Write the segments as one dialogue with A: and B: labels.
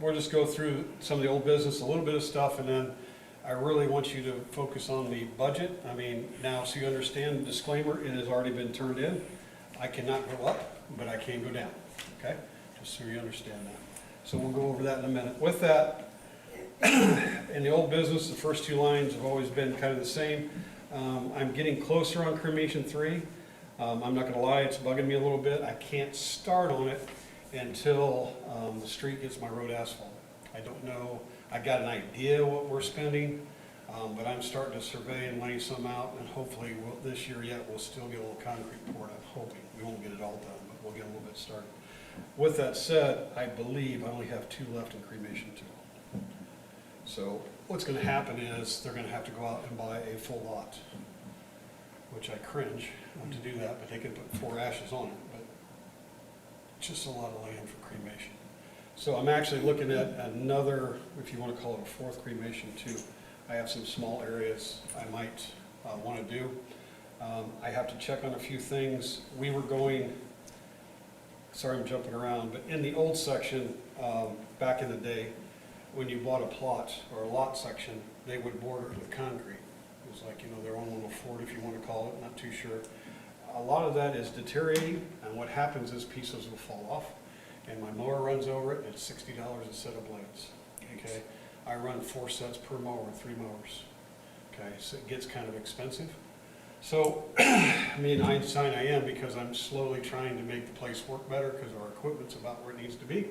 A: we'll just go through some of the old business, a little bit of stuff, and then I really want you to focus on the budget. I mean, now, so you understand the disclaimer, it has already been turned in. I cannot go up, but I can go down, okay? Just so you understand that. So we'll go over that in a minute. With that, in the old business, the first two lines have always been kind of the same. I'm getting closer on cremation 3. I'm not gonna lie, it's bugging me a little bit. I can't start on it until the street gets my road asphalt. I don't know, I got an idea what we're spending, but I'm starting to survey and lay some out, and hopefully this year yet we'll still get a little concrete poured. I'm hoping. We won't get it all done, but we'll get a little bit started. With that said, I believe I only have 2 left in cremation 2. So what's gonna happen is they're gonna have to go out and buy a full lot, which I cringe to do that, but they can put 4 ashes on it, but it's just a lot of land for cremation. So I'm actually looking at another, if you want to call it a 4th cremation too. I have some small areas I might want to do. I have to check on a few things. We were going, sorry I'm jumping around, but in the old section, back in the day, when you bought a plot or a lot section, they would border it with concrete. It was like, you know, their own little fort, if you want to call it, not too sure. A lot of that is deteriorating, and what happens is pieces will fall off, and my mower runs over it, and it's $60 a set of blades, okay? I run 4 sets per mower, 3 mowers, okay? So it gets kind of expensive. So, I mean, Einstein I am, because I'm slowly trying to make the place work better, because our equipment's about where it needs to be.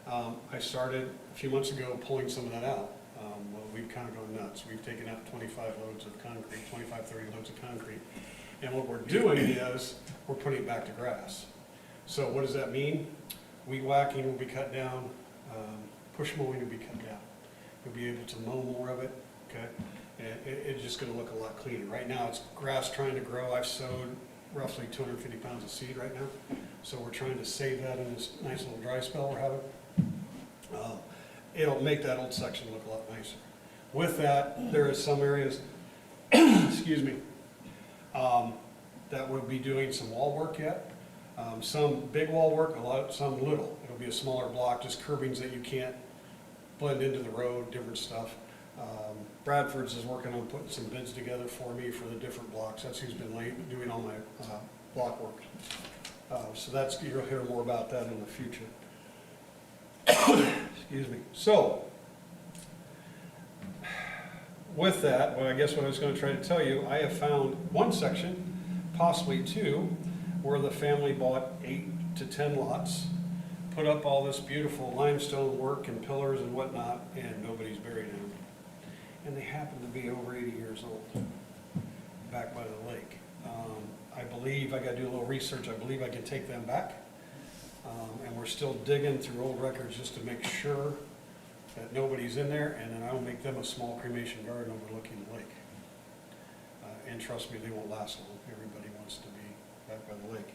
A: I started a few months ago pulling some of that out. Well, we've kind of gone nuts. We've taken out 25 loads of concrete, 25, 30 loads of concrete. And what we're doing is we're putting it back to grass. So what does that mean? Weed whacking will be cut down, push mowing will be cut down. You'll be able to mow more of it, okay? And it's just gonna look a lot cleaner. Right now it's grass trying to grow. I've sowed roughly 250 pounds of seed right now. So we're trying to save that in this nice little dry spell we're having. It'll make that old section look a lot nicer. With that, there is some areas, excuse me, that we'll be doing some wall work yet. Some big wall work, some little. It'll be a smaller block, just curbings that you can't blend into the road, different stuff. Bradford's is working on putting some bids together for me for the different blocks. That's who's been doing all my block work. So that's, you'll hear more about that in the future. Excuse me. So, with that, well, I guess what I was going to try to tell you, I have found one section, possibly 2, where the family bought 8 to 10 lots, put up all this beautiful limestone work and pillars and whatnot, and nobody's buried in them. And they happen to be over 80 years old, back by the lake. I believe, I got to do a little research, I believe I can take them back. And we're still digging through old records just to make sure that nobody's in there, and then I'll make them a small cremation garden overlooking the lake. And trust me, they won't last long. Everybody wants to be back by the lake,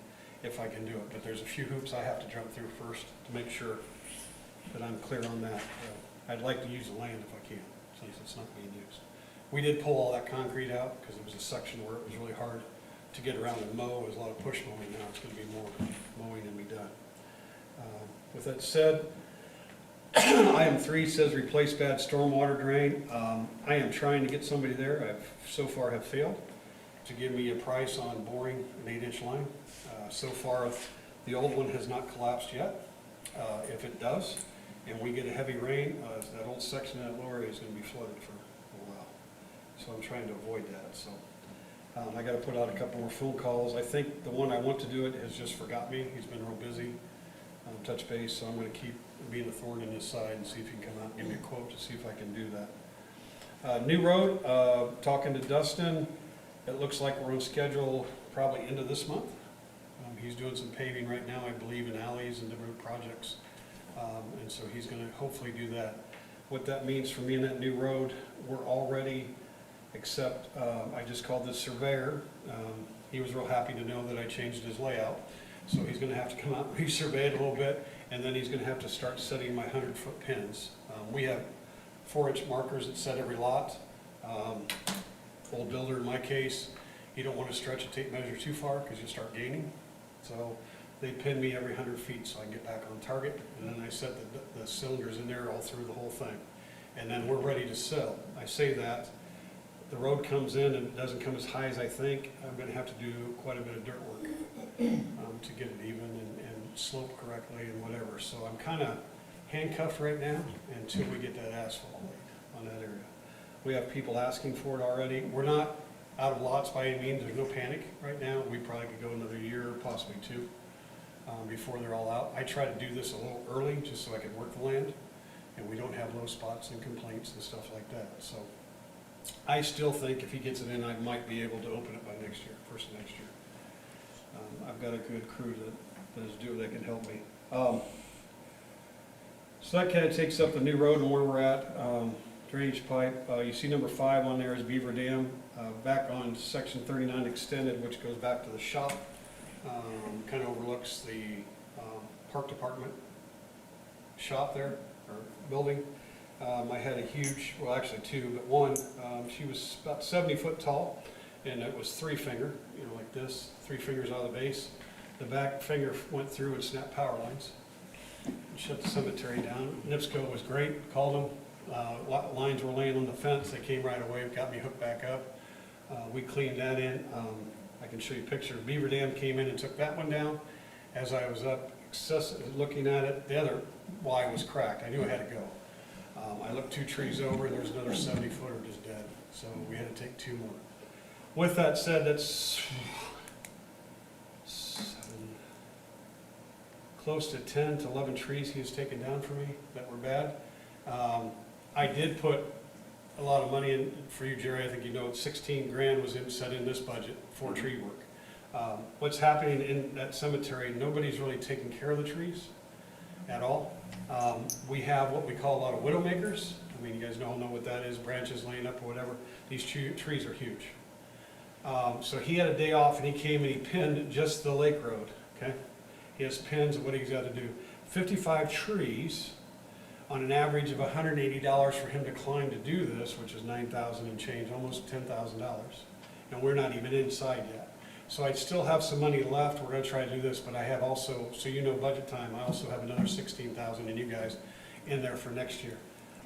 A: if I can do it. But there's a few hoops I have to jump through first to make sure that I'm clear on that. I'd like to use the land if I can, since it's not being used. We did pull all that concrete out, because it was a section where it was really hard to get around and mow. There's a lot of push mowing now. It's going to be more mowing than be done. With that said, item 3 says replace bad stormwater drain. I am trying to get somebody there. I've so far have failed to give me a price on boring an 8-inch line. So far, the old one has not collapsed yet. If it does, and we get a heavy rain, that old section of that lower area is going to be flooded for a while. So I'm trying to avoid that. So I got to put out a couple more phone calls. I think the one I want to do it has just forgot me. He's been real busy. Touch base, so I'm going to keep being a thorn in his side and see if he can come out and give me a quote to see if I can do that. New road, talking to Dustin, it looks like we're on schedule probably into this month. He's doing some paving right now, I believe, in alleys and different projects, and so he's going to hopefully do that. What that means for me in that new road, we're all ready, except I just called this surveyor. He was real happy to know that I changed his layout. So he's going to have to come out and resurvey it a little bit, and then he's going to have to start setting my 100-foot pins. We have 4-inch markers that set every lot. Old builder in my case, you don't want to stretch a tape measure too far because you'll start gaining. So They pin me every 100 feet so I can get back on target, and then I set the cylinders in there all through the whole thing. And then we're ready to sell. I say that, the road comes in and it doesn't come as high as I think. I'm gonna have to do quite a bit of dirt work to get it even and slope correctly and whatever. So I'm kinda handcuffed right now until we get that asphalt laid on that area. We have people asking for it already. We're not out of lots by any means. There's no panic right now. We probably could go another year, possibly two, before they're all out. I try to do this a little early just so I can work the land and we don't have low spots and complaints and stuff like that. So I still think if he gets it in, I might be able to open it by next year, first of next year. I've got a good crew that can help me. So that kind of takes up the new road and where we're at. Drainage pipe, you see number 5 on there is Beaver Dam. Back on section 39 extended, which goes back to the shop, kind of overlooks the park department shop there, or building. I had a huge, well actually two, but one, she was about 70 foot tall, and it was 3-finger, you know, like this, 3 fingers out of the base. The back finger went through and snapped power lines, shut the cemetery down. NIPSCO was great, called them. Lines were laying on the fence, they came right away, got me hooked back up. We cleaned that in. I can show you a picture. Beaver Dam came in and took that one down. As I was up looking at it, the other Y was cracked. I knew I had to go. I looked 2 trees over and there's another 70 footer just dead. So we had to take 2 more. With that said, that's 7, close to 10 to 11 trees he has taken down for me that were bad. I did put a lot of money in for you, Jerry. I think you know 16 grand was set in this budget for tree work. What's happening in that cemetery, nobody's really taking care of the trees at all. We have what we call a lot of widowmakers. I mean, you guys all know what that is, branches laying up or whatever. These trees are huge. So he had a day off and he came and he pinned just the lake road, okay? He has pins of what he's got to do. 55 trees on an average of $180 for him to climb to do this, which is $9,000 and change, almost $10,000. And we're not even inside yet. So I still have some money left. We're gonna try to do this, but I have also, so you know budget time, I also have another $16,000 in you guys in there for next year.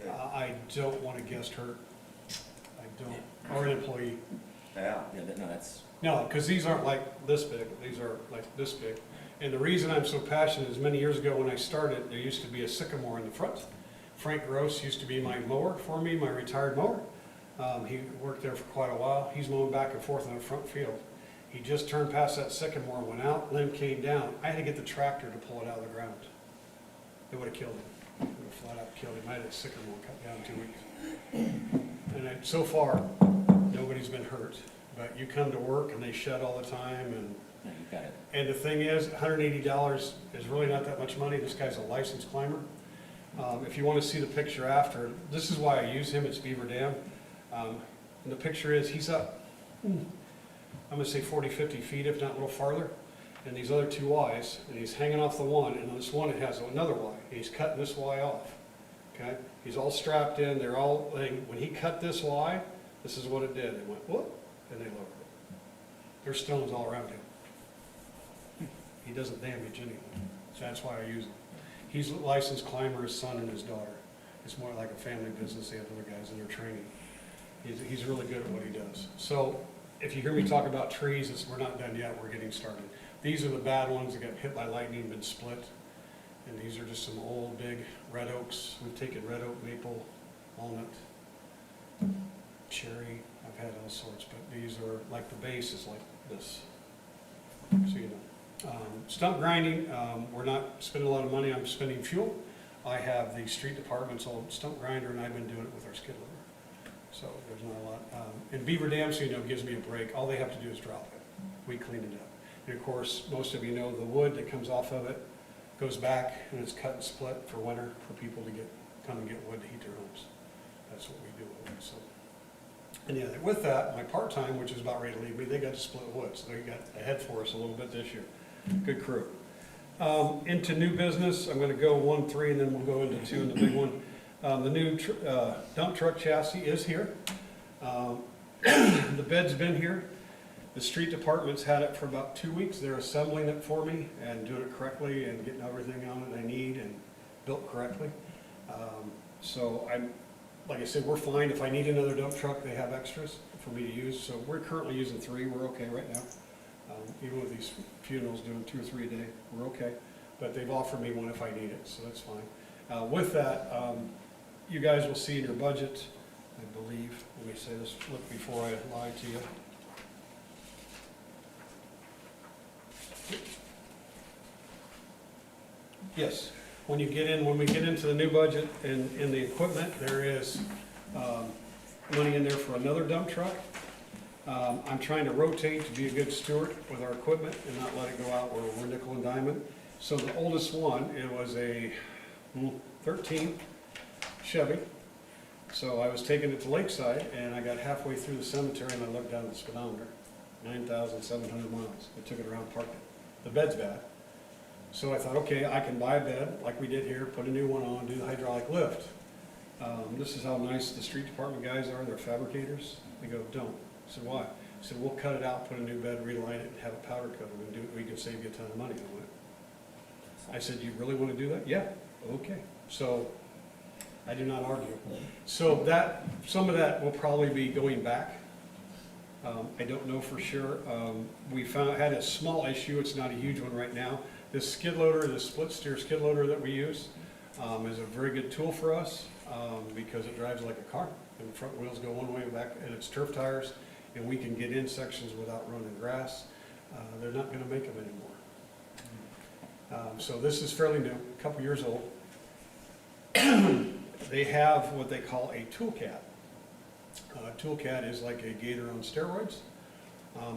A: I don't want a guest hurt. I don't, or an employee.
B: Yeah, no, that's...
A: No, because these aren't like this big, these are like this big. And the reason I'm so passionate is many years ago when I started, there used to be a sycamore in the front. Frank Gross used to be my mower for me, my retired mower. He worked there for quite a while. He's mowing back and forth in the front field. He just turned past that sycamore, went out, limb came down. I had to get the tractor to pull it out of the ground. It would have killed him. It would have flat out killed him. I had a sycamore cut down in 2 weeks. And so far, nobody's been hurt. But you come to work and they shed all the time, and
B: No, you got it.
A: And the thing is, $180 is really not that much money. This guy's a licensed climber. If you want to see the picture after, this is why I use him. It's Beaver Dam. And the picture is he's up, I'm going to say 40, 50 feet, if not a little farther. And these other 2 Ys, and he's hanging off the one, and on this one it has another Y. And he's cutting this Y off. Okay? He's all strapped in. They're all, when he cut this Y, this is what it did. It went whoop, and they lowered it. There's stones all around him. He doesn't damage anything. So that's why I use him. He's a licensed climber, his son and his daughter. It's more like a family business. They have other guys in their training. He's really good at what he does. So if you hear me talk about trees, we're not done yet. We're getting started. These are the bad ones that got hit by lightning, been split. And these are just some old, big red oaks. We've taken red oak, maple, walnut, cherry. I've had all sorts, but these are like the base is like this. So you know. Stump grinding, we're not spending a lot of money. I'm spending fuel. I have the street department's old stump grinder, and I've been doing it with our skid loader. So there's not a lot. And Beaver Dam, so you know, gives me a break. All they have to do is drop it. We clean it up. And of course, most of you know the wood that comes off of it goes back and it's cut and split for winter for people to come and get wood to heat their homes. That's what we do with it. So, and yeah, with that, my part-time, which is about ready to leave me, they got to split wood. So they got ahead for us a little bit this year. Good crew. Into new business, I'm going to go 1, 3, and then we'll go into 2 and the big one. The new dump truck chassis is here. The bed's been here. The street department's had it for about 2 weeks. They're assembling it for me and doing it correctly and getting everything on it I need and built correctly. So like I said, we're fine. If I need another dump truck, they have extras for me to use. So we're currently using 3. We're okay right now. Even with these funerals doing 2 or 3 a day, we're okay. But they've offered me one if I need it, so that's fine. With that, you guys will see in your budget, I believe, let me say this, look before I lie to you. Yes, when we get into the new budget and in the equipment, there is money in there for another dump truck. I'm trying to rotate to be a good steward with our equipment and not let it go out where we're nickel and diamond. So the oldest one, it was a 13 Chevy. So I was taking it to Lakeside and I got halfway through the cemetery and I looked down at the speedometer, 9,700 miles. I took it around, parked it. The bed's bad. So I thought, okay, I can buy a bed like we did here, put a new one on, do the hydraulic lift. This is how nice the street department guys are. They're fabricators. They go, don't. I said, why? I said, we'll cut it out, put a new bed, reline it, and have it powder coated, and we can save you a ton of money on it. I said, you really want to do that? Yeah, okay. So I do not argue. So some of that will probably be going back. I don't know for sure. We had a small issue. It's not a huge one right now. This skid loader, this split steer skid loader that we use, is a very good tool for us because it drives like a car. And the front wheels go one way, back, and it's turf tires, and we can get in sections without running grass. They're not going to make them anymore. So this is fairly new, a couple years old. They have what they call a toolcat. Toolcat is like a gator on steroids.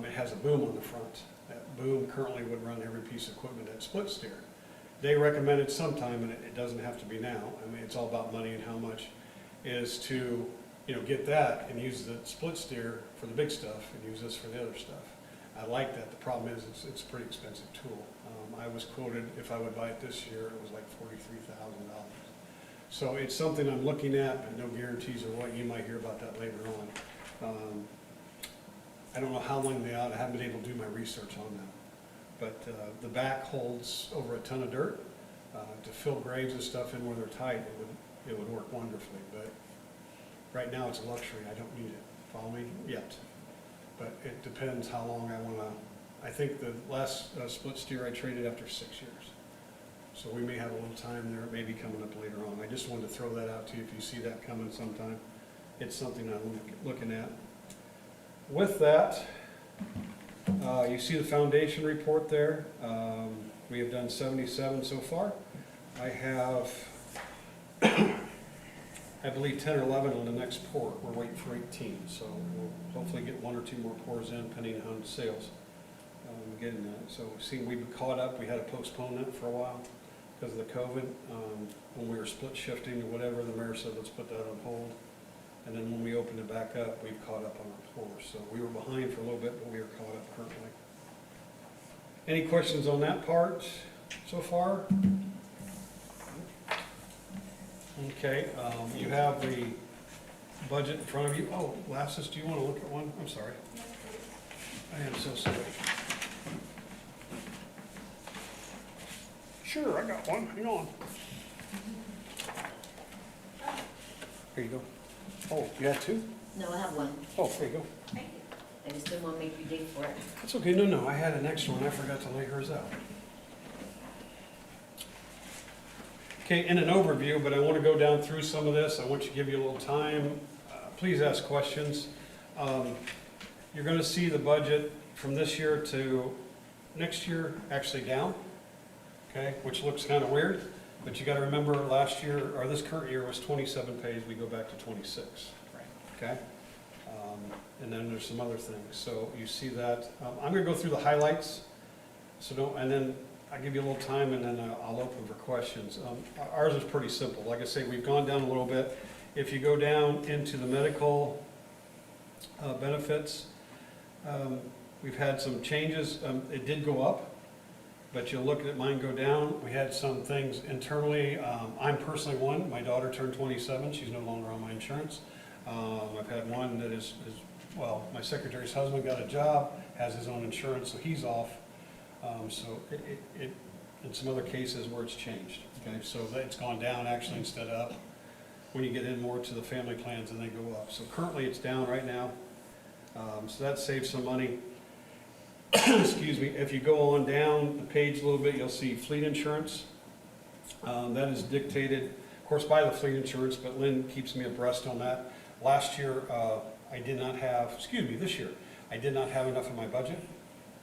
A: It has a boom on the front. That boom currently would run every piece of equipment at split steer. They recommended sometime, and it doesn't have to be now. I mean, it's all about money and how much is to, get that and use the split steer for the big stuff and use this for the other stuff. I like that. The problem is it's a pretty expensive tool. I was quoted, if I would buy it this year, it was like $43,000. So it's something I'm looking at, but no guarantees or what. You might hear about that later on. I don't know how long they out. I haven't been able to do my research on them. But the back holds over a ton of dirt. To fill graves and stuff in where they're tight, it would work wonderfully. But right now it's a luxury. I don't need it. Follow me? Yet. But it depends how long I want to. I think the last split steer I traded after 6 years. So we may have a little time there. It may be coming up later on. I just wanted to throw that out to you if you see that coming sometime. It's something I'm looking at. With that, you see the foundation report there. We have done 77 so far. I have, I believe, 10 or 11 on the next pour. We're waiting for 18, so we'll hopefully get 1 or 2 more pours in, depending on sales. Getting that. So we've been caught up. We had to postpone that for a while because of the COVID. When we were split shifting or whatever, the mayor said, let's put that on hold. And then when we opened it back up, we've caught up on our pours. So we were behind for a little bit, but we are caught up currently. Any questions on that part so far? Okay, you have the budget in front of you. Oh, Lassus, do you want to look at one? I'm sorry. I am so sorry. Sure, I got one. Hang on. Here you go. Oh, you had 2?
C: No, I have one.
A: Oh, there you go.
C: Thank you. I just didn't want to make you dig for it.
A: That's okay. No, I had an extra one. I forgot to lay hers out. Okay, in an overview, but I want to go down through some of this. I want to give you a little time. Please ask questions. You're going to see the budget from this year to next year actually down, okay, which looks kind of weird. But you got to remember last year, or this current year was 27 pays. We go back to 26, okay? And then there's some other things. So you see that. I'm going to go through the highlights. And then I'll give you a little time, and then I'll open for questions. Ours is pretty simple. Like I say, we've gone down a little bit. If you go down into the medical benefits, we've had some changes. It did go up. But you'll look at mine go down. We had some things internally. I'm personally one. My daughter turned 27. She's no longer on my insurance. I've had one that is well, my secretary's husband got a job, has his own insurance, so he's off. So in some other cases where it's changed, okay, so it's gone down actually instead of up. When you get in more to the family plans, and they go up. So currently it's down right now, so that saves some money. Excuse me, if you go on down the page a little bit, you'll see fleet insurance. That is dictated, of course, by the fleet insurance, but Lynn keeps me abreast on that. Last year, this year, I did not have enough in my budget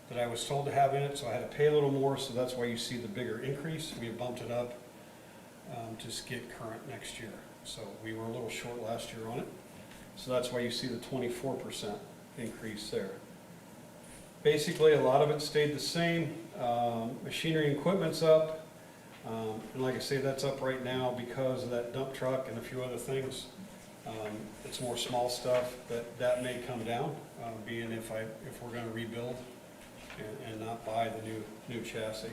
A: that I was told to have in it, so I had to pay a little more, so that's why you see the bigger increase. We bumped it up to get current next year. So we were a little short last year on it. So that's why you see the 24% increase there. Basically, a lot of it stayed the same. Machinery and equipment's up. And like I say, that's up right now because of that dump truck and a few other things. It's more small stuff, but that may come down, being if we're gonna rebuild and not buy the new chassis.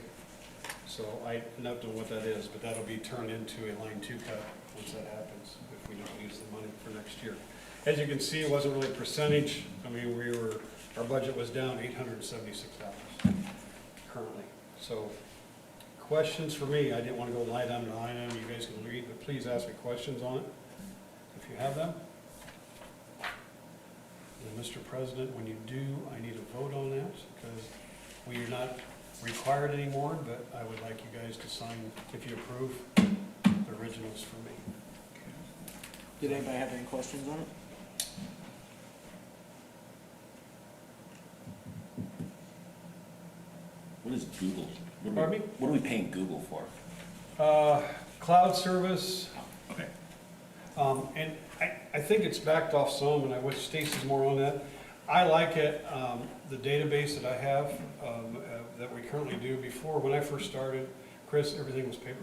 A: So I don't know what that is, but that'll be turned into a line 2 cut once that happens, if we don't use the money for next year. As you can see, it wasn't really a percentage. I mean, our budget was down $876 currently. So questions for me, I didn't want to go line item to line item, you guys can read, but please ask me questions on it if you have them. And Mr. President, when you do, I need a vote on that because we are not required anymore, but I would like you guys to sign, if you approve, the originals for me.
D: Did anybody have any questions on it?
B: What is Google?
A: Pardon me?
B: What are we paying Google for?
A: Cloud service,
B: Okay.
A: and I think it's backed off some, and I wish Stacy's more on that. I like it, the database that I have, that we currently do. Before, when I first started, Chris, everything was paper,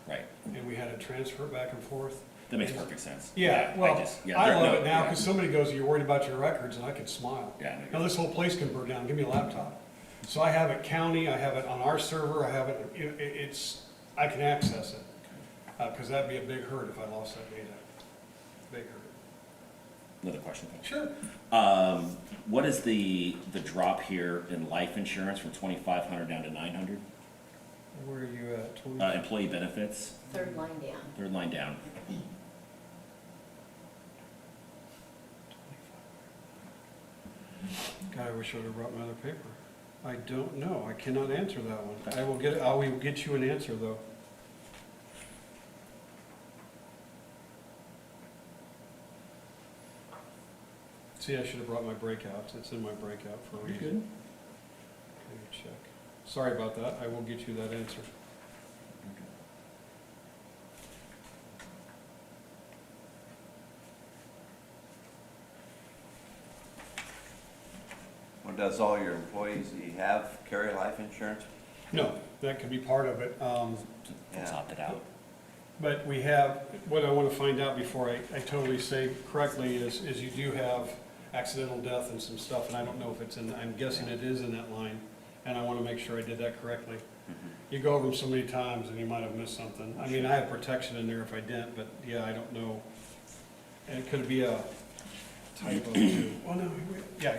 B: Right.
A: and we had to transfer it back and forth.
B: That makes perfect sense.
A: Yeah, well, I
B: there-
A: love
B: no,
A: it now,
B: yeah.
A: because somebody goes, you're worried about your records, and I can smile.
B: Yeah,
A: Now, this whole place can burn down, give me a laptop. So I have it county, I have it on our server, I have it, I can access it. Because that'd be a big hurt if I lost that data. Big hurt.
B: Another question.
A: Sure.
B: What is the drop here in life insurance from 2,500 down to 900?
A: Where are you at, 20?
B: Employee benefits,
C: Third line down.
B: third line down.
A: God, I wish I would've brought my other paper. I don't know, I cannot answer that one. I will get you an answer, though. See, I should have brought my breakouts, it's in my breakout for a reason.
B: Good.
A: Let me check. Sorry about that, I will get you that answer.
E: Well, does all your employees that you have carry life insurance?
A: No, that could be part of it.
B: It's
E: Yeah.
B: opted out.
A: But we have, what I want to find out before I totally say correctly is you do have accidental death and some stuff, and I don't know if it's in, I'm guessing it is in that line, and I want to make sure I did that correctly. You go over them so many times and you might have missed something. I mean, I have protection in there if I didn't, but yeah, I don't know. And it could be a typo too. Oh, no, yeah.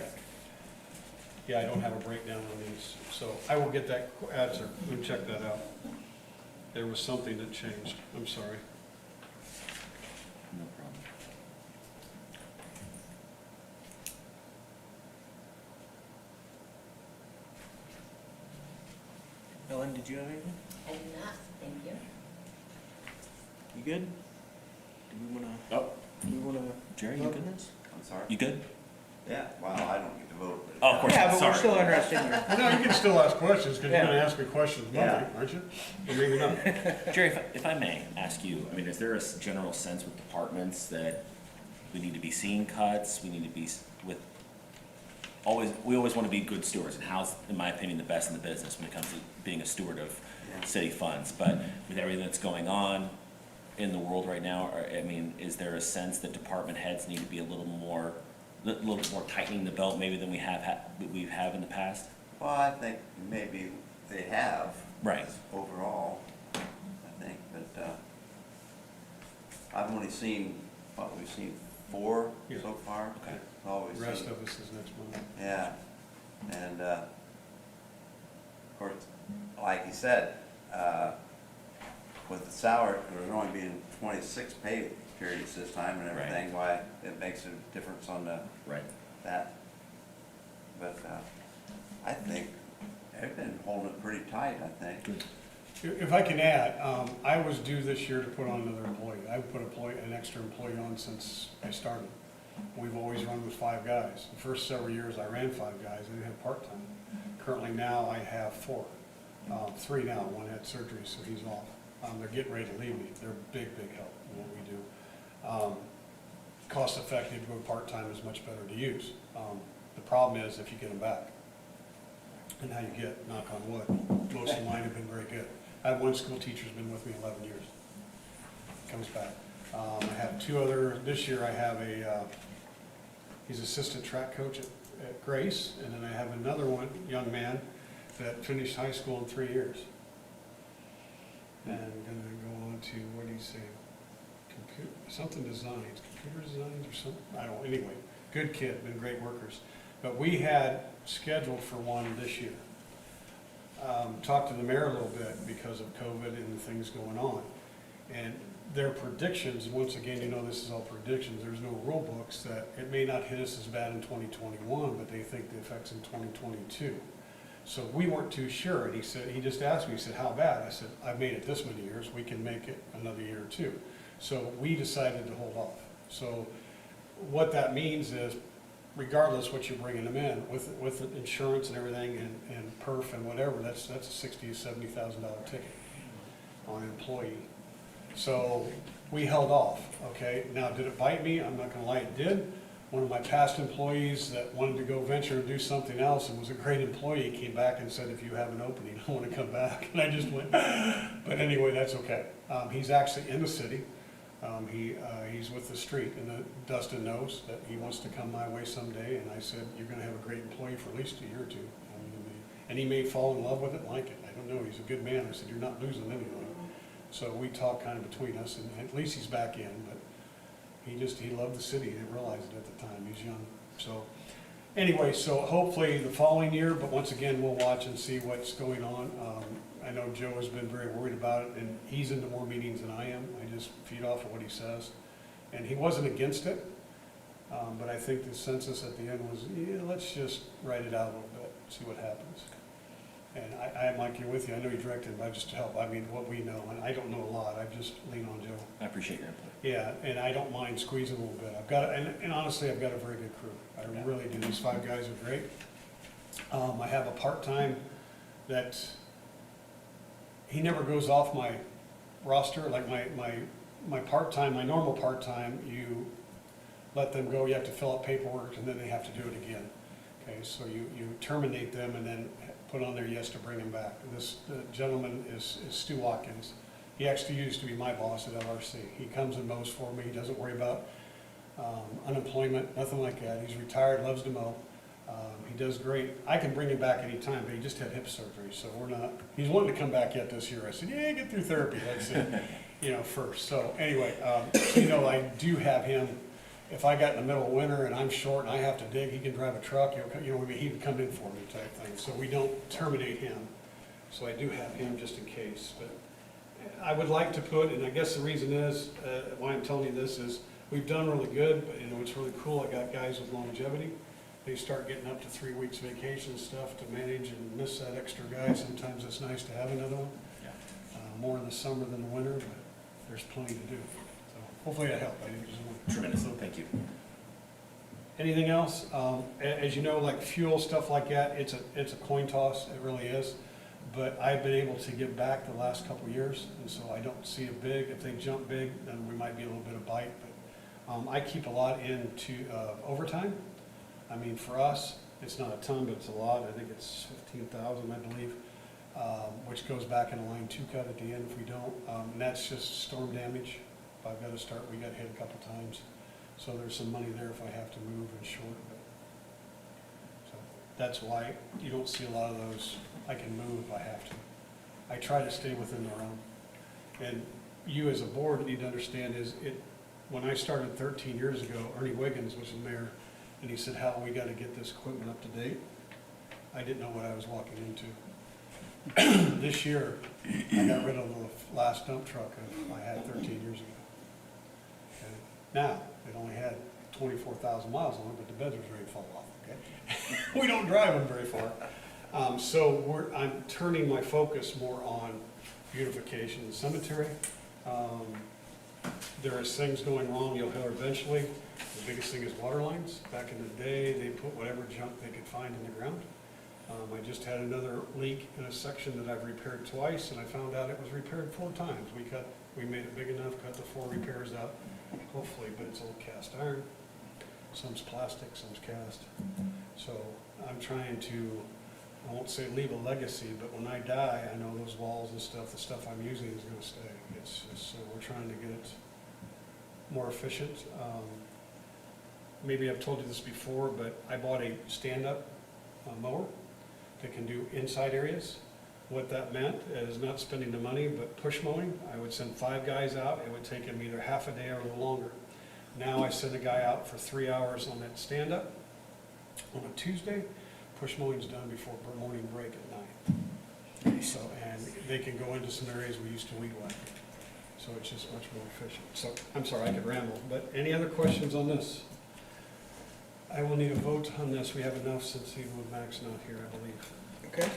A: Yeah, I don't have a breakdown on these, so I will get that answer and check that out. There was something that changed, I'm sorry.
B: No problem.
D: Ellen, did you have anything?
C: I do not, thank you.
D: You good?
B: Oh,
D: Do we wanna?
B: Jerry, you good?
E: I'm sorry?
B: You good?
E: Yeah, well, I don't get to vote. but-
B: Oh, of course.
D: Yeah, but we're
B: Sorry.
D: still interested in your.
A: Well, no, you can still ask questions, because you're
D: Yeah.
A: gonna ask me questions Monday,
E: Yeah.
A: aren't you? Or maybe not.
B: Jerry, if I may ask you, I mean, is there a general sense with departments that we need to be seeing cuts, we need to be we always want to be good stewards, and how's, in my opinion, the best in the business when it comes to being a steward of city funds, but with everything that's going on in the world right now, I mean, is there a sense that department heads need to be a little more tightening the belt maybe than we have in the past?
E: Well, I think maybe they have.
B: Right.
E: Overall, I think, but I've only seen, we've seen 4
A: Yeah.
E: so far.
B: Okay.
E: Oh, we
A: The rest
E: see.
A: of us is next month.
E: Yeah, and, of course, like he said, with the salary, there's only being 26 pay periods this time and
B: Right.
E: everything, why it makes a difference on the,
B: Right.
E: that. But, I think they've been holding it pretty tight, I think.
B: Good.
A: If I can add, I was due this year to put on another employee. I've put an extra employee on since I started. We've always run with 5 guys. The first several years I ran 5 guys, I didn't have part-time. Currently now I have 4. 3 now, one had surgery, so he's off. They're getting ready to leave me. They're big help in what we do. Cost effective, going part-time is much better to use. The problem is if you get them back. And how you get, knock on wood, most of mine have been very good. I have one school teacher who's been with me 11 years. Comes back. I have 2 other, this year I have he's assistant track coach at Grace, and then I have another one, young man, that finished high school in 3 years. And gonna go on to, what do you say, something designs, computer designs or something, I don't, anyway, good kid, been great workers. But we had scheduled for one this year. Talked to the mayor a little bit because of COVID and things going on. And their predictions, once again, you know this is all predictions, there's no rule books, that it may not hit us as bad in 2021, but they think the effects in 2022. So we weren't too sure, and he just asked me, he said, how bad? I said, I've made it this many years, we can make it another year or 2. So we decided to hold off. So what that means is, regardless what you're bringing them in, with the insurance and everything, and perf and whatever, that's a $60,000 to $70,000 ticket on an employee. So we held off, okay? Now, did it bite me? I'm not gonna lie, it did. One of my past employees that wanted to go venture and do something else and was a great employee came back and said, if you have an opening, I wanna come back. And I just went, but anyway, that's okay. He's actually in the city. He's with the street, and Dustin knows that he wants to come my way someday, and I said, you're gonna have a great employee for at least a year or 2. And he may fall in love with it and like it, I don't know, he's a good man. I said, you're not losing anything. So we talked kind of between us, and at least he's back in, but he loved the city, he didn't realize it at the time, he's young. So, anyway, so hopefully the following year, but once again, we'll watch and see what's going on. I know Joe has been very worried about it, and he's into more meetings than I am. I just feed off of what he says. And he wasn't against it, but I think the census at the end was, yeah, let's just write it out a little bit, see what happens. And I Mike, you're with you, I know you directed, but just to help, I mean, what we know, and I don't know a lot, I just lean on Joe.
B: I appreciate your input.
A: Yeah, and I don't mind squeezing a little bit. And honestly, I've got a very good crew. I really do. These 5 guys are great. I have a part-time that, he never goes off my roster, like my part-time, my normal part-time, you let them go, you have to fill out paperwork, and then they have to do it again. Okay, so you terminate them and then put on their yes to bring them back. This gentleman is Stu Watkins. He actually used to be my boss at LRC. He comes and mows for me. He doesn't worry about unemployment, nothing like that. He's retired, loves to mow. He does great. I can bring him back anytime, but he just had hip surgery, so we're not, he's wanting to come back yet this year. I said, yeah, get through therapy, that's it, first. So anyway, I do have him. If I got in the middle of winter and I'm short and I have to dig, he can drive a truck, he can come in for me type thing. So we don't terminate him. So I do have him just in case. But I would like to put, and I guess the reason is, why I'm telling you this is, we've done really good, but it's really cool. I got guys with longevity. They start getting up to 3 weeks vacation stuff to manage and miss that extra guy. Sometimes it's nice to have another one.
B: Yeah.
A: More in the summer than the winter, but there's plenty to do. So hopefully that helped. I didn't just want to-
B: Tremendous, thank you.
A: Anything else? As you know, like fuel, stuff like that, it's a coin toss, it really is. But I've been able to give back the last couple of years, and so I don't see a big, if they jump big, then we might be a little bit of bite. But I keep a lot into overtime. I mean, for us, it's not a ton, but it's a lot. I think it's 15,000, I believe, which goes back in a line 2 cut at the end if we don't. And that's just storm damage. If I've got to start, we got hit a couple times. So there's some money there if I have to move and short. So that's why you don't see a lot of those. I can move if I have to. I try to stay within the realm. And you as a board need to understand is when I started 13 years ago, Ernie Wiggins was the mayor, and he said, Hal, we gotta get this equipment up to date. I didn't know what I was walking into. This year, I got rid of the last dump truck I had 13 years ago. Okay? Now, it only had 24,000 miles on it, but the beds was ready to fall off, okay? We don't drive them very far. So I'm turning my focus more on beautification of the cemetery. There is things going wrong you'll hear eventually. The biggest thing is water lines. Back in the day, they put whatever junk they could find in the ground. I just had another leak in a section that I've repaired twice, and I found out it was repaired 4 times. We made it big enough, cut the 4 repairs out, hopefully, but it's old cast iron. Some's plastic, some's cast. So I'm trying to, I won't say leave a legacy, but when I die, I know those walls and stuff, the stuff I'm using is gonna stay. So we're trying to get it more efficient. Maybe I've told you this before, but I bought a stand-up mower that can do inside areas. What that meant is not spending the money, but push mowing. I would send 5 guys out. It would take them either half a day or a little longer. Now I send a guy out for 3 hours on that stand-up on a Tuesday. Push mowing's done before morning break at 9. So, and they can go into some areas we used to weed whack. So it's just much more efficient. So, I'm sorry, I could ramble, but any other questions on this? I will need a vote on this. We have enough since even with Max not here, I believe.
D: Okay.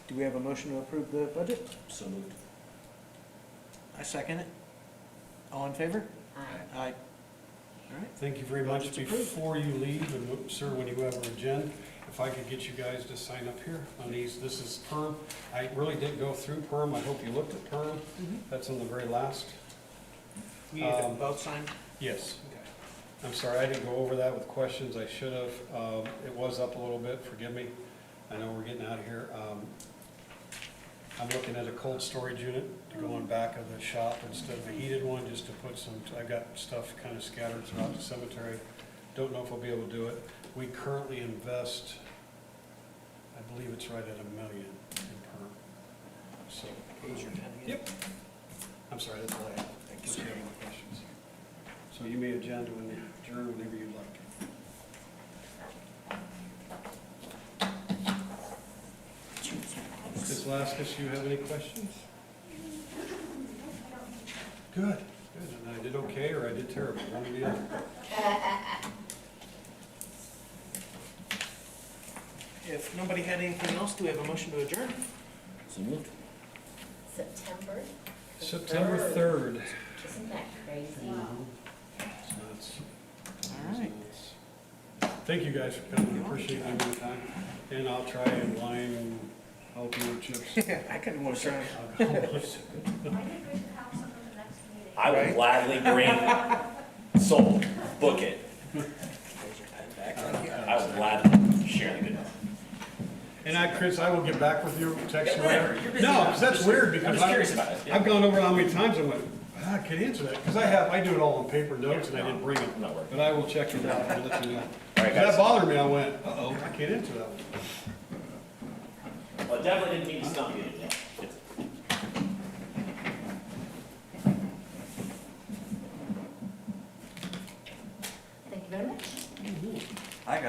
D: Do we have a motion to approve the budget?
B: So moved.
D: I second it. All in favor?
C: Aye.
D: Aye. All right.
A: Thank you very much.
D: Budget's approved.
A: Before you leave, and sir, when you have an agenda, if I could get you guys to sign up here on these, this is perm. I really didn't go through perm. I hope you looked at perm. That's on the very last.
D: We need them both signed?
A: Yes. I'm sorry, I didn't go over that with questions. I should have. It was up a little bit, forgive me. I know we're getting out of here. I'm looking at a cold storage unit to go in back of the shop instead of a heated one, just to put some, I got stuff kind of scattered throughout the cemetery. Don't know if we'll be able to do it. We currently invest, I believe it's right at $1 million in perm. So,
D: Here's your pen again.
A: yep. I'm sorry, that's all I have. Thank you. If you have any questions. So you may agenda when you adjourn whenever you'd like. Ms. Laskus, you have any questions? Good, good. And I did okay or I did terrible, one or the other.
D: If nobody had anything else, do we have a motion to adjourn?
B: So moved.
C: September? the
A: September 3rd.
C: Isn't that crazy?
A: So it's-
D: All right.
A: Thank you guys for coming, appreciate you giving me the time. And I'll try and line jalapeno chips.
D: I couldn't want to try.
B: I will gladly bring, sold, book it.
D: There's your pen back.
B: I will gladly share the good news.
A: And Chris, I will get back with you, text you.
B: Yeah, whatever. You're busy
A: No,
B: now.
A: 'cause that's weird
B: I'm
A: because
B: just curious about it. Yeah.
A: I've gone over how many times I went, I can't answer that, because I do it all on paper notes and I didn't bring it.
B: I'm not worried.
A: But I will check it out and let you know.
B: All right,
A: That
B: guys.
A: bothered me, I went, uh-oh, I can't answer that one.
B: Well, I definitely didn't mean to stump you.